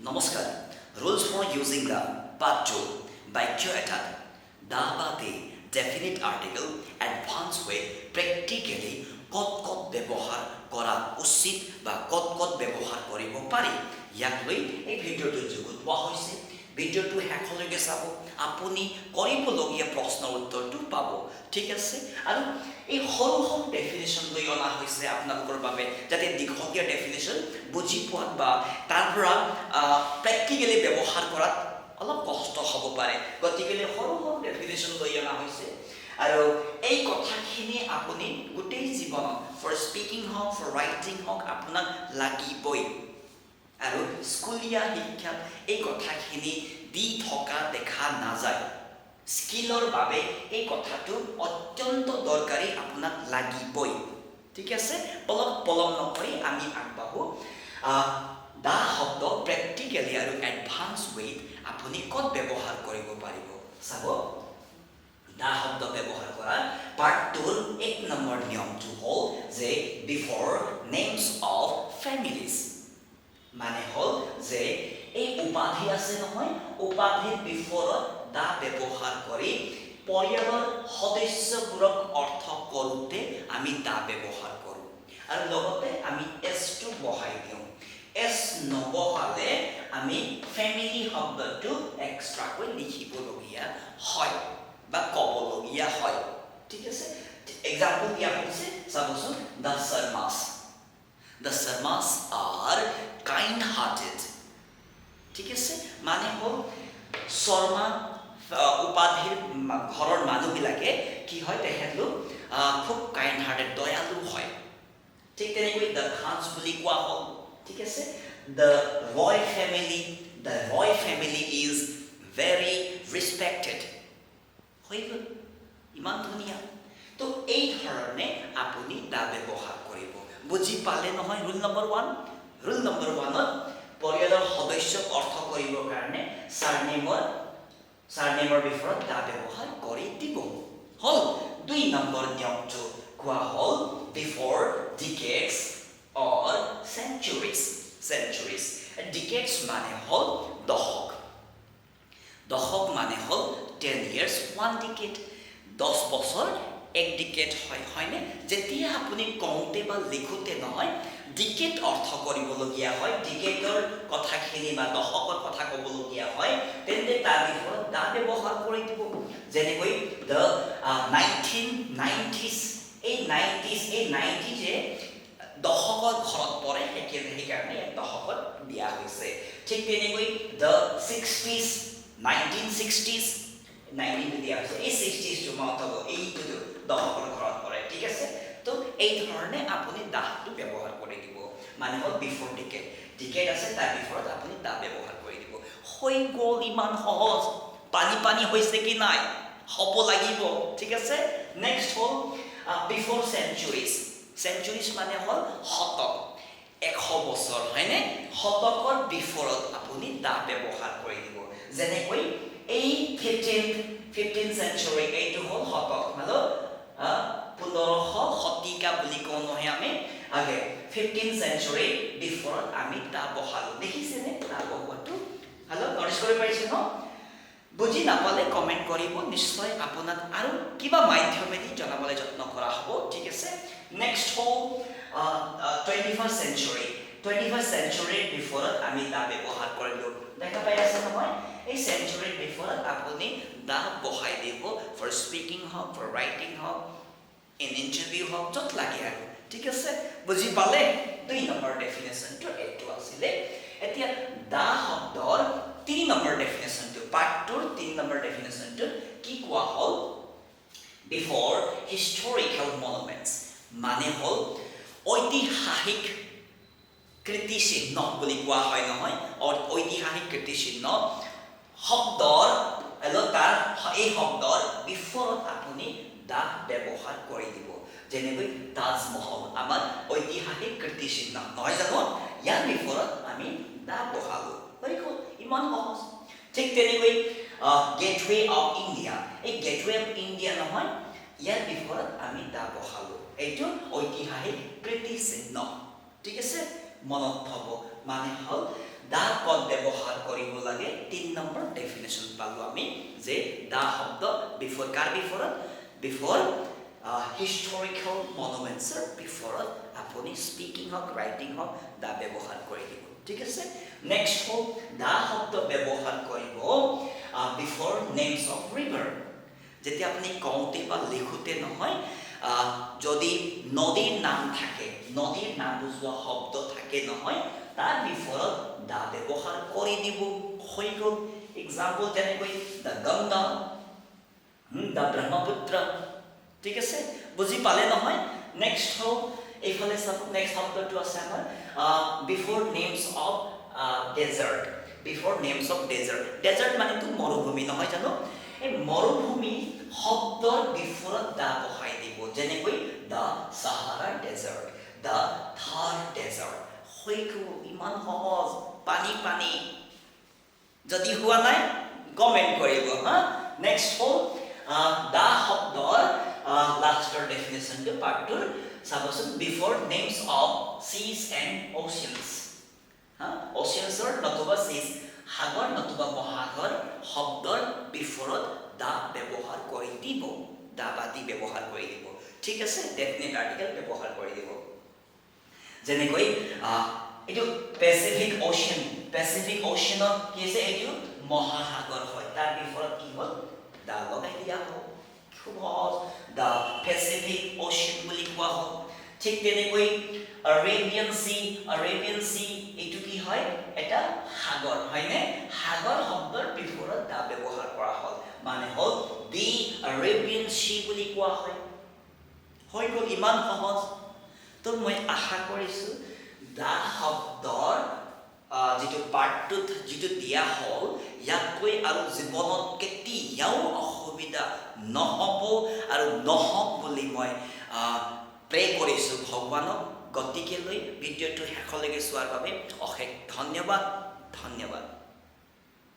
নমস্কাৰ rules for using the part 2 বাক্য এটাত দা বা দে definite article advanced way practically কত ব্যৱহাৰ কৰা উচিত বা কত ব্যৱহাৰ কৰিব পাৰি ইয়াক লৈ এই ভিডিঅটো যুগুতোৱা হৈছে ভিডিঅটো শেষলৈকে চাব আপুনি কৰিবলগীয়া প্ৰশ্নৰ উত্তৰটো পাব ঠিক আছে আৰু এই সৰু ডেফিনেশ্যন লৈ অনা হৈছে আপোনালোকৰ বাবে যাতে দীঘলীয়া ডেফিনেশ্যন বুজি পোৱাত বা তাৰ পৰা প্ৰেক্টিকেলি ব্যৱহাৰ কৰাত অলপ কষ্ট হ'ব পাৰে গতিকে সৰু ডেফিনেশ্যন লৈ অনা হৈছে আৰু এই কথাখিনি আপুনি গোটেই জীৱনত ফৰ স্পিকিং হওক ফৰ ৰাইটিং হওক আপোনাক লাগিবই আৰু স্কুলীয়া শিক্ষাত এই কথাখিনি দি থকা দেখা নাযায় স্কিলৰ বাবে এই কথাটো অত্যন্ত দৰকাৰী আপোনাক লাগিবই ঠিক আছে অলপ পলম নকৰি আমি আগবাঢ়ো দা শব্দ প্ৰেক্টিকেলি আৰু এডভান্স ৱেত আপুনি ক'ত ব্যৱহাৰ কৰিব পাৰিব চাব দা শব্দ ব্যৱহাৰ কৰা পাৰ্ট 2 এক নম্বৰ নিয়মটো হ'ল যে বিফৰ নেমছ অফ ফেমিলিজ মানে হ'ল যে এই উপাধি আছে নহয় উপাধিৰ বিফৰত দা ব্যৱহাৰ কৰি পৰিয়ালৰ সদস্যবোৰক অৰ্থ কৰোঁতে আমি দা ব্যৱহাৰ কৰোঁ আৰু লগতে আমি এছটো বহাই দিওঁ এছ নবহালে আমি ফেমিলি শব্দটো এক্সট্ৰাকৈ লিখিবলগীয়া হয় বা ক'বলগীয়া হয় ঠিক আছে এক্সাম্পল দিয়া হৈছে চাবচোন The Sarmas are kind-hearted. ঠিক আছে মানে হ'ল শৰ্মা উপাধিৰ ঘৰৰ মানুহবিলাকে কি হয় তেখেতলোক খুব কাইণ্ড-হাৰ্টেড দয়ালু হয় ঠিক তেনেকৈ দ্য খানছ বুলি কোৱা হ'ল ঠিক আছে the Roy family is very respected হৈ গ'ল ইমান ধুনীয়া তো এই ধৰণে আপুনি দা ব্যৱহাৰ কৰিব বুজি পালে নহয় ৰুল নম্বৰ 1 ৰুল নম্বৰ 1ত পৰিয়ালৰ সদস্যক অৰ্থ কৰিবৰ কাৰণে সাৰনেমৰ বিফৰত দা ব্যৱহাৰ কৰি দিব হ'ল 2 নম্বৰ নিয়মটো কোৱা হ'ল বিফৰ ডিকেডছ অৰ centuries ডিকেডছ মানে হ'ল দশক মানে হ'ল 10 years 1 decade 10 বছৰ এক ডিকেট হয়নে যেতিয়া আপুনি কওঁতে বা লিখোতে নহয় ডিকেট অৰ্থ কৰিবলগীয়া হয় ডিকেটৰ কথাখিনি বা দশকৰ কথা ক'বলগীয়া হয় তেন্তে তাৰ বিষয়ে দা ব্যৱহাৰ কৰি দিব যেনেকৈ দ্য 1990s এই 90 যে দশকৰ ঘৰত পৰে সেইকাৰণে এক দশকত দিয়া হৈছে ঠিক তেনেকৈ দ্য 1960s 19 দিয়া হৈছে এই 60s জমাত হ'ব এইটো দশকৰ ঘৰত পৰে ঠিক আছে তো এই ধৰণে আপুনি দাহটো ব্যৱহাৰ কৰি দিব মানে হ'ল বিফৰ ডিকেড আছে তাৰ বিফৰত আপুনি দা ব্যৱহাৰ কৰি দিব হৈ গ'ল ইমান সহজ পানী হৈছে কি নাই হ'ব লাগিব ঠিক আছে নেক্সট হ'ল বিফৰ চেঞ্চুৰিজ মানে হ'ল শতক 100 বছৰ হয়নে শতকৰ বিফৰত আপুনি দা ব্যৱহাৰ কৰি দিব যেনেকৈ এই 15th century এইটো হ'ল শতক মানে 1500 শতিকা বুলি কওঁ নহয় আমি আগে 15th century বিফৰত আমি দা বহালো দেখিছেনে দা বহোৱাটো হেল্ল' নটিচ কৰিব পাৰিছে ন বুজি নাপালে কমেণ্ট কৰিব নিশ্চয় আপোনাক আৰু কিবা মাধ্যমেদি জনাবলৈ যত্ন কৰা হ'ব ঠিক আছে নেক্সট হ'ল 21st century বিফৰত আমি দা ব্যৱহাৰ কৰিলোঁ দেখা পাই আছে নহয় এই চেঞ্চুৰীৰ বিফৰত আপুনি দা বহাই দিব ফৰ স্পিকিং হওক ফৰ ৰাইটিং হওক ইন ইণ্টাৰভিউ হওক য'ত লাগে আৰু ঠিক আছে বুজি পালে 2 নম্বৰ ডেফিনেশ্যনটো এইটো আছিলে এতিয়া দা শব্দৰ 3 নম্বৰ ডেফিনেশ্যনটো পাৰ্ট 2ৰ 3 নম্বৰ ডেফিনেশ্যনটো কি কোৱা হ'ল বিফৰ হিষ্টৰিকেল মনুমেণ্টছ মানে হ'ল ঐতিহাসিক কীৰ্তিচিহ্ন বুলি কোৱা হয় নহয় ঐতিহাসিক কীৰ্তিচিহ্ন শব্দৰ এই শব্দৰ বিফৰত আপুনি দা ব্যৱহাৰ কৰি দিব যেনেকৈ তাজমহল আমাৰ ঐতিহাসিক কীৰ্তিচিহ্ন নহয় জানো ইয়াৰ বিফৰত আমি দা বহালো ইমান সহজ ঠিক তেনেকৈ গেটৱে অফ ইণ্ডিয়া এই গেটৱে অফ ইণ্ডিয়া নহয় ইয়াৰ বিফৰত আমি দা বহালো এইটো ঐতিহাসিক কীৰ্তিচিহ্ন ঠিক আছে মনত থ'ব মানে হ'ল দা পদ ব্যৱহাৰ কৰিব লাগে 3 নম্বৰ ডেফিনেশ্যন পালো আমি যে দা শব্দ বিফৰ কাৰ বিফৰত বিফৰ হিষ্টৰিকেল মনুমেণ্টছৰ বিফৰত আপুনি স্পিকিং হওক ৰাইটিং হওক দা ব্যৱহাৰ কৰি দিব ঠিক আছে নেক্সট হ'ল দা শব্দ ব্যৱহাৰ কৰিব বিফৰ নেমছ অফ ৰিভাৰ যেতিয়া আপুনি কওঁতে বা লিখোতে নহয় যদি নদীৰ নাম থাকে নদীৰ নাম বুজোৱা শব্দ থাকে নহয় তাৰ বিফৰত দা ব্যৱহাৰ কৰি দিব হৈ গ'ল এক্সাম্পল যেনেকৈ দা গংগা দা ব্ৰহ্মপুত্ৰ ঠিক আছে বুজি পালে নহয় নেক্সট হ'ল এইফালে নেক্সট শব্দটো আছে আমাৰ before names of desert before names of desert মানেতো মৰুভূমি নহয় জানো এই মৰুভূমি শব্দৰ বিফৰত দা বহাই দিব যেনেকৈ দা সাহাৰা ডেজাৰ্ট দা থাৰ ডেজাৰ্ট হৈ গ'ল ইমান সহজ পানী পানী যদি হোৱা নাই কমেণ্ট কৰিব হা নেক্সট হ'ল দা শব্দৰ লাষ্টৰ ডেফিনেশ্যনটো পাৰ্টটোৰ চাবচোন before names of seas and oceans হা অ'চিয়ানছৰ নতুবা চিজ সাগৰ নতুবা মহাসাগৰ শব্দৰ বিফৰত দা ব্যৱহাৰ কৰি দিব দা বা দি ব্যৱহাৰ কৰি দিব ঠিক আছে ডেফিনেট আৰ্টিকেল ব্যৱহাৰ কৰি দিব যেনেকৈ এইটো পেচিফিক অ'চিয়ানৰ কি আছে এইটো মহাসাগৰ হয় তাৰ বিফৰত কি হ'ল দা লগাই দিয়া হ'ল খুব সহজ দা পেচিফিক অ'চিয়ান বুলি কোৱা হ'ল ঠিক তেনেকৈ আৰেবিয়ান সি এইটো কি হয় এটা সাগৰ হয়নে সাগৰ শব্দৰ বিফৰত দা ব্যৱহাৰ কৰা হ'ল মানে হ'ল দি আৰেবিয়ান সি বুলি কোৱা হয় হৈ গ'ল ইমান সহজ তো মই আশা কৰিছোঁ দা শব্দৰ যিটো পাৰ্টটোত যিটো দিয়া হ'ল ইয়াতকৈ আৰু জীৱনত কেতিয়াও অসুবিধা নহ'ব আৰু নহওক বুলি মই প্ৰে কৰিছোঁ ভগৱানক গতিকেলৈ ভিডিঅ'টো শেষলৈকে চোৱাৰ বাবে অশেষ ধন্যবাদ